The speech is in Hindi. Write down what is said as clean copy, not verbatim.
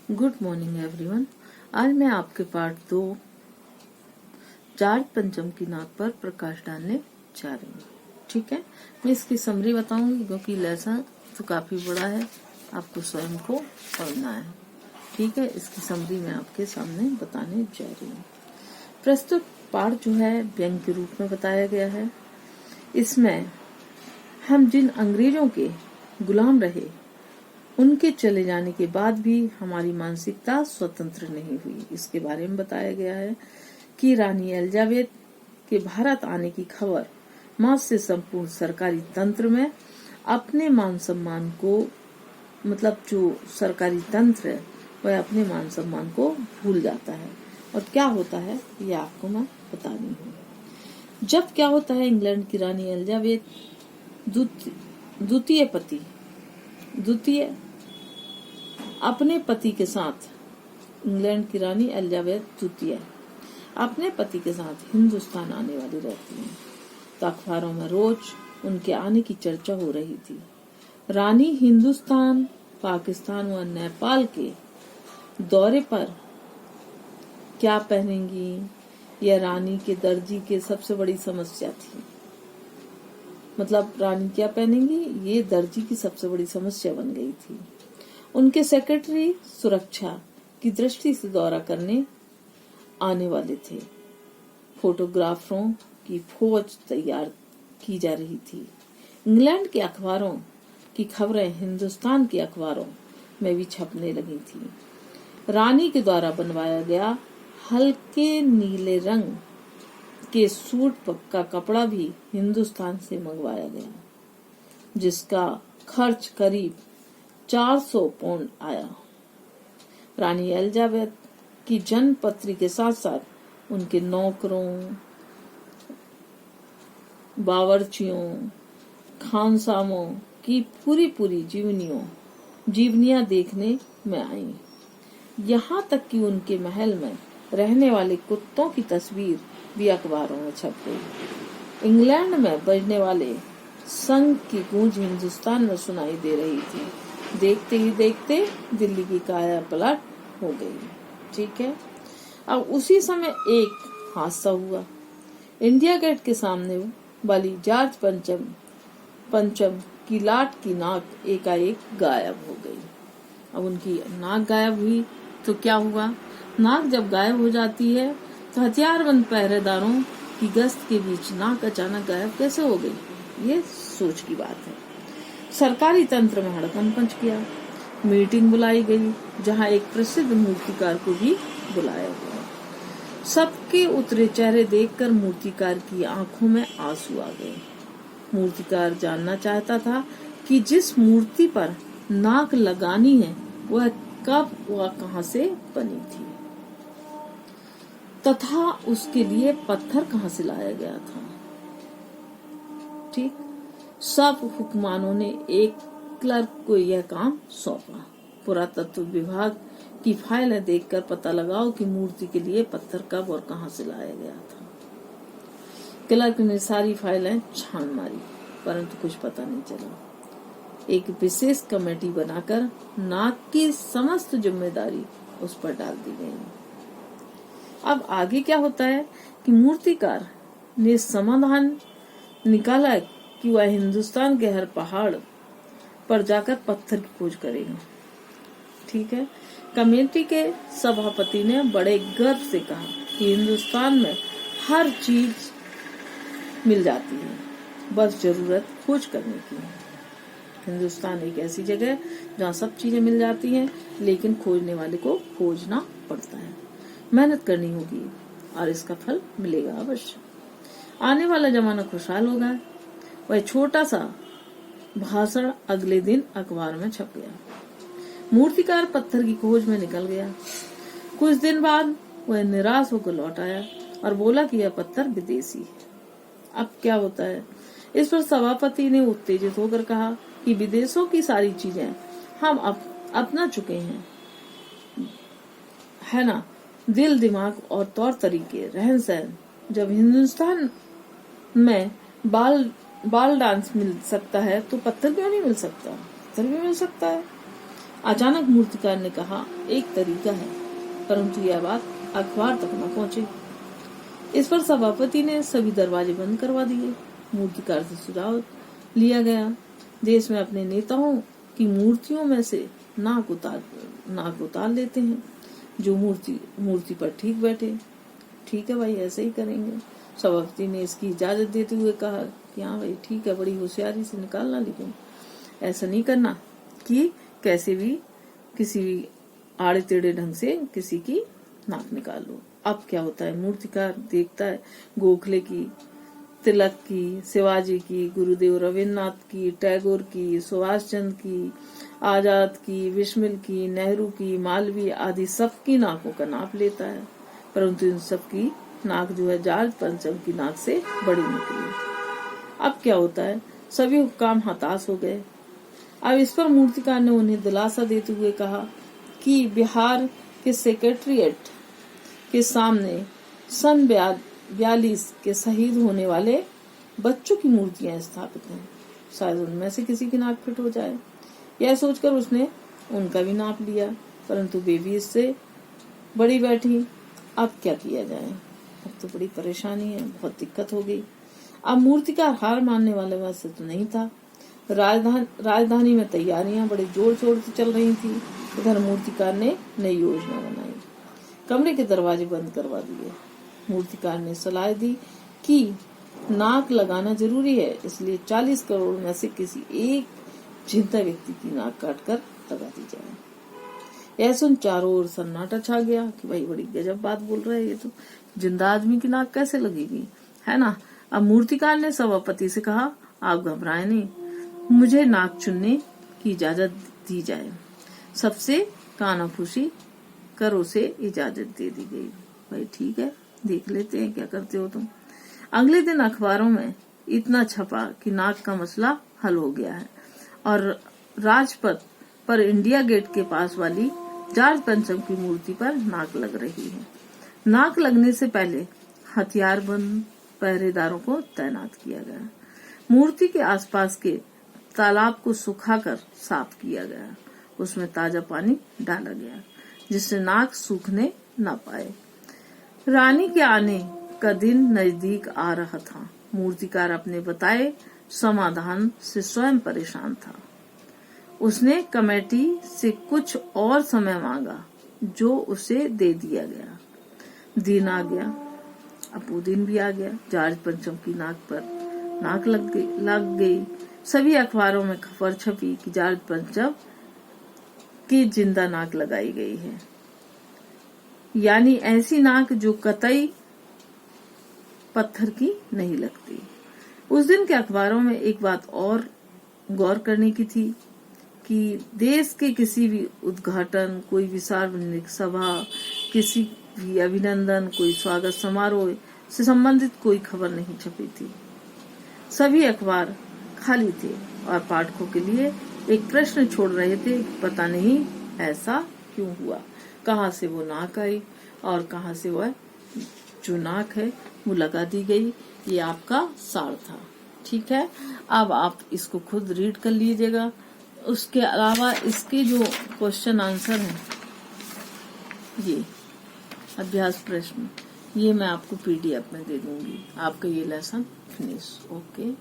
Good morning everyone. आज मैं आपके पार्ट 2 जार्ज पंचम की नाक पर प्रकाश डालने जा रही हूँ। ठीक है, मैं इसकी समरी बताऊंगी क्योंकि लेसन तो काफी बड़ा है, आपको स्वयं को पढ़ना है। ठीक है, इसकी समरी मैं आपके सामने बताने जा रही हूँ। प्रस्तुत पाठ जो है व्यंग के रूप में बताया गया है। इसमें हम जिन अंग्रेजों के गुलाम रहे उनके चले जाने के बाद भी हमारी मानसिकता स्वतंत्र नहीं हुई, इसके बारे में बताया गया है कि रानी एलिजाबेथ के भारत आने की खबर मार्च से संपूर्ण सरकारी तंत्र में अपने मान सम्मान को, मतलब जो सरकारी तंत्र है वह अपने मान सम्मान को भूल जाता है। और क्या होता है ये आपको मैं बता रही हूँ। जब क्या होता है, इंग्लैंड की रानी एलिजाबेथ द्वितीय अपने पति के साथ, इंग्लैंड की रानी एलिजाबेथ द्वितीय अपने पति के साथ हिंदुस्तान आने वाली रहती हैं, तो अखबारों में रोज उनके आने की चर्चा हो रही थी। रानी हिंदुस्तान, पाकिस्तान व नेपाल के दौरे पर क्या पहनेंगी, यह रानी के दर्जी के सबसे बड़ी समस्या थी। मतलब रानी क्या पहनेंगी, ये दर्जी की सबसे बड़ी समस्या बन गई थी। उनके सेक्रेटरी सुरक्षा की दृष्टि से दौरा करने आने वाले थे। फोटोग्राफरों की फौज तैयार की जा रही थी। इंग्लैंड के अखबारों की खबरें हिंदुस्तान के अखबारों में भी छपने लगी थी। रानी के द्वारा बनवाया गया हल्के नीले रंग के सूट का कपड़ा भी हिंदुस्तान से मंगवाया गया, जिसका खर्च करीब 400 पाउंड आया। रानी एलिजाबेथ की जन्म पत्री के साथ साथ उनके नौकरों, बावर्चियों, खानसामों की पूरी जीवनियां देखने में आई। यहाँ तक कि उनके महल में रहने वाले कुत्तों की तस्वीर भी अखबारों में छप गई। इंग्लैंड में बजने वाले संघ की गूंज हिंदुस्तान में सुनाई दे रही थी। देखते ही देखते दिल्ली की काया पलट हो गई। ठीक है, अब उसी समय एक हादसा हुआ। इंडिया गेट के सामने वाली जार्ज पंचम की लाट की नाक एकाएक गायब हो गई। अब उनकी नाक गायब हुई तो क्या हुआ, नाक जब गायब हो जाती है तो हथियारबंद पहरेदारों की गश्त के बीच नाक अचानक गायब कैसे हो गई, ये सोच की बात है। सरकारी तंत्र में हड़कंप मच गया। मीटिंग बुलाई गई जहां एक प्रसिद्ध मूर्तिकार को भी बुलाया गया। सबके उतरे चेहरे देखकर मूर्तिकार की आंखों में आंसू आ गए। मूर्तिकार जानना चाहता था कि जिस मूर्ति पर नाक लगानी है वह कब व कहां से बनी थी, तथा उसके लिए पत्थर कहां से लाया गया था। ठीक, सब हुक्मानों ने एक क्लर्क को यह काम सौंपा। पुरातत्व विभाग की फाइलें देखकर पता लगाओ कि मूर्ति के लिए पत्थर कब और कहां से लाया गया था। क्लर्क ने सारी फाइलें छान मारी, परंतु कुछ पता नहीं चला। एक विशेष कमेटी बनाकर नाक की समस्त जिम्मेदारी उस पर डाल दी गई। अब आगे क्या होता है कि मूर्तिकार ने समाधान निकाला कि वह हिंदुस्तान के हर पहाड़ पर जाकर पत्थर की खोज करेगा। ठीक है, कमेटी के सभापति ने बड़े गर्व से कहा कि हिंदुस्तान में हर चीज मिल जाती है, बस जरूरत खोज करने की है। हिंदुस्तान एक ऐसी जगह है जहाँ सब चीजें मिल जाती हैं, लेकिन खोजने वाले को खोजना पड़ता है, मेहनत करनी होगी और इसका फल मिलेगा अवश्य। आने वाला जमाना खुशहाल होगा। वह छोटा सा भाषण अगले दिन अखबार में छप गया। मूर्तिकार पत्थर की खोज में निकल गया। कुछ दिन बाद वह निराश होकर लौट आया और बोला कि यह पत्थर विदेशी है। अब क्या होता है, इस पर सभापति ने उत्तेजित होकर कहा कि विदेशों की सारी चीजें हम अपना चुके हैं, है ना, दिल, दिमाग और तौर तरीके, रहन सहन। जब हिंदुस्तान में बाल डांस मिल सकता है तो पत्थर क्यों नहीं मिल सकता, पत्थर भी मिल सकता है। अचानक मूर्तिकार ने कहा, एक तरीका है, परंतु यह बात अखबार तक न पहुंचे। इस पर सभापति ने सभी दरवाजे बंद करवा दिए। मूर्तिकार से सुझाव लिया गया, देश में अपने नेताओं की मूर्तियों में से नाक उतार लेते हैं, जो मूर्ति पर ठीक बैठे। ठीक है भाई, ऐसे ही करेंगे। सभापति ने इसकी इजाजत देते हुए कहा कि हाँ भाई ठीक है, बड़ी होशियारी से निकालना, लेकिन ऐसा नहीं करना कि कैसे भी किसी आड़े टेढ़े ढंग से किसी की नाक निकाल लो। अब क्या होता है, मूर्तिकार देखता है गोखले की, तिलक की, शिवाजी की, गुरुदेव रविन्द्रनाथ की, टैगोर की, सुभाष चंद्र की, आजाद की, बिस्मिल की, नेहरू की, मालवीय आदि सबकी नाकों का नाप लेता है, परंतु इन सबकी नाक जो है जॉर्ज पंचम की नाक से बड़ी निकली। अब क्या होता है, सभी हुक्काम हताश हो गए। अब इस पर मूर्तिकार ने उन्हें दिलासा देते हुए कहा कि बिहार के सेक्रेटेरिएट के सामने सन 42 के शहीद होने वाले बच्चों की मूर्तियां स्थापित हैं, शायद उनमें से किसी की नाक फिट हो जाए। यह सोचकर उसने उनका भी नाप लिया, परंतु वे भी इससे बड़ी बैठी। अब क्या किया जाए, अब तो बड़ी परेशानी है, बहुत दिक्कत हो गई। अब मूर्तिकार हार मानने वाले वैसे तो नहीं था। राजधानी में तैयारियां बड़े जोर शोर से चल रही थी। इधर मूर्तिकार ने नई योजना बनाई, कमरे के दरवाजे बंद करवा दिए। मूर्तिकार ने सलाह दी कि नाक लगाना जरूरी है, इसलिए 40 करोड़ में से किसी एक जिंदा व्यक्ति की नाक काटकर लगा दी जाए। यह सुन चारों ओर सन्नाटा छा गया कि भाई बड़ी गजब बात बोल रहे हैं, ये तो जिंदा आदमी की नाक कैसे लगेगी, है ना। अब मूर्तिकार ने सभापति से कहा, आप घबराएं नहीं, मुझे नाक चुनने की इजाजत दी जाए। सबसे कानाफूसी कर उसे इजाजत दे दी गई। भाई ठीक है, देख लेते हैं क्या करते हो तुम। अगले दिन अखबारों में इतना छपा कि नाक का मसला हल हो गया है और राजपथ पर इंडिया गेट के पास वाली जॉर्ज पंचम की मूर्ति पर नाक लग रही है। नाक लगने से पहले हथियारबंद पहरेदारों को तैनात किया गया। मूर्ति के आसपास के तालाब को सुखाकर साफ किया गया, उसमें ताजा पानी डाला गया जिससे नाक सूखने न पाए। रानी के आने का दिन नजदीक आ रहा था। मूर्तिकार अपने बताए समाधान से स्वयं परेशान था। उसने कमेटी से कुछ और समय मांगा, जो उसे दे दिया गया। दिन आ गया, अब वो दिन भी आ गया। जॉर्ज पंचम की नाक पर नाक लग गई। सभी अखबारों में खबर छपी कि जॉर्ज पंचम की जिंदा नाक लगाई गई है, यानी ऐसी नाक जो कतई पत्थर की नहीं लगती। उस दिन के अखबारों में एक बात और गौर करने की थी कि देश के किसी भी उद्घाटन, कोई भी सार्वजनिक सभा, किसी भी अभिनंदन, कोई स्वागत समारोह से संबंधित कोई खबर नहीं छपी थी। सभी अखबार खाली थे और पाठकों के लिए एक प्रश्न छोड़ रहे थे, पता नहीं ऐसा क्यों हुआ, कहाँ से वो नाक आई और कहाँ से वह जो नाक है वो लगा दी गई। ये आपका सार था, ठीक है। अब आप इसको खुद रीड कर लीजिएगा। उसके अलावा इसके जो क्वेश्चन आंसर हैं, ये अभ्यास प्रश्न, ये मैं आपको PDF में दे दूंगी। आपका ये लेसन फिनिश। ओके।